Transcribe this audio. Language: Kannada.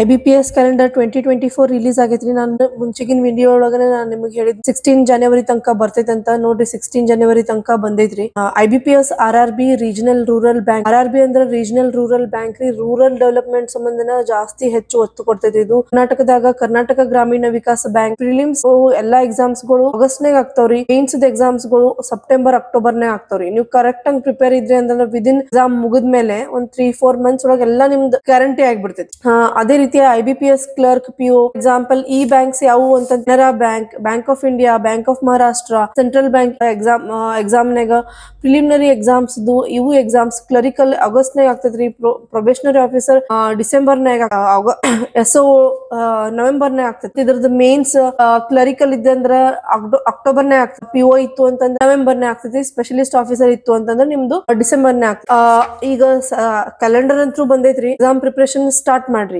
IBPS ಕ್ಯಾಲೆಂಡರ್ 2024 ರಿಲೀಸ್ ಆಗೈತ್ರಿ. ನಾನು ಮುಂಚಿಗಿನ ವಿಡಿಯೋ ಒಳಗನೆ ನಾನು ನಿಮಗೆ ಹೇಳಿದ್ 16 ಜನವರಿ ತನಕ ಬರ್ತೈತೆ ಅಂತ. ನೋಡ್ರಿ 16 ಜನವರಿ ತನಕ ಬಂದೈತ್ರಿ. IBPS RRB regional rural bank. RRB ಅಂದ್ರೆ ರೀಜನಲ್ ರೂರಲ್ ಬ್ಯಾಂಕ್ ರೀ. ರೂರಲ್ ಡೆವಲಪ್ಮೆಂಟ್ ಸಂಬಂಧನ ಜಾಸ್ತಿ ಹೆಚ್ಚು ಒತ್ತು ಕೊಡ್ತೈತಿ. ಇದು ಕರ್ನಾಟಕದಾಗ ಕರ್ನಾಟಕ ಗ್ರಾಮೀಣ ವಿಕಾಸ ಬ್ಯಾಂಕ್. ಪ್ರಿಲಿಮ್ಸ್ ಎಲ್ಲಾ ಎಕ್ಸಾಮ್ಸ್ ಗಳು ಆಗಸ್ಟ್ ನಾಗ ಆಗ್ತಾವ್ರಿ. ಮೇನ್ಸ್ ಎಕ್ಸಾಮ್ಸ್ ಗಳು ಸೆಪ್ಟೆಂಬರ್ ಅಕ್ಟೋಬರ್ ನಾಗ ಆಗ್ತಾವ್ರಿ. ನೀವು ಕರೆಕ್ಟ್ ಆಗಿ ಪ್ರಿಪೇರ್ ಇದ್ರಿ ಅಂದ್ರೆ ವಿದಿನ್ ಎಕ್ಸಾಮ್ ಮುಗಿದ್ಮೇಲೆ ಒಂದ್ 3-4 ಮಂತ್ಸ್ ಒಳಗೆ ಎಲ್ಲಾ ನಿಮ್ದು ಗ್ಯಾರಂಟಿ ಆಗಿಬಿಡ್ತೈತಿ. ಅದೇ ರೀತಿಯ IBPS ಕ್ಲರ್ಕ್ PO ಎಕ್ಸಾಂಪಲ್ ಈ ಬ್ಯಾಂಕ್ಸ್ ಯಾವುವು ಅಂತ Canara bank, bank of India, bank of Maharashtra, central bank ಎಕ್ಸಾಮ್ನಾಗ ಪ್ರಿಲಿಮಿನರಿ ಎಕ್ಸಾಮ್ಸ್ ಇವು ಎಕ್ಸಾಮ್ಸ್ ಕ್ಲರಿಕಲ್ ಆಗಸ್ಟ್ ನಾಗ ಆಗ್ತೈತ್ರಿ. ಪ್ರೊಬೇಷನರಿ ಆಫೀಸರ್ ಡಿಸೆಂಬರ್ ನಾಗ, SO ನವೆಂಬರ್ ನಾಗ ಆಗ್ತೈತಿ. ಇದ್ರದ್ದು ಮೇನ್ಸ್ ಕ್ಲರಿಕಲ್ ಇದೆ ಅಂದ್ರೆ ಅಕ್ಟೋಬರ್ ನಾಗ ಆಗ್ತೈತಿ. PO ಇತ್ತು ಅಂತಂದ್ರೆ ನವೆಂಬರ್ ನಾಗ ಆಗ್ತೈತಿ. ಸ್ಪೆಷಲಿಸ್ಟ್ ಆಫೀಸರ್ ಇತ್ತು ಅಂತಂದ್ರೆ ನಿಮ್ದು ಡಿಸೆಂಬರ್ ನಾಗ ಆಗ್ತೈತಿ. ಈಗ ಕ್ಯಾಲೆಂಡರ್ ಅಂತೂ ಬಂದೈತ್ರಿ. ಎಕ್ಸಾಮ್ ಪ್ರಿಪರೇಷನ್ ಸ್ಟಾರ್ಟ್ ಮಾಡ್ರಿ.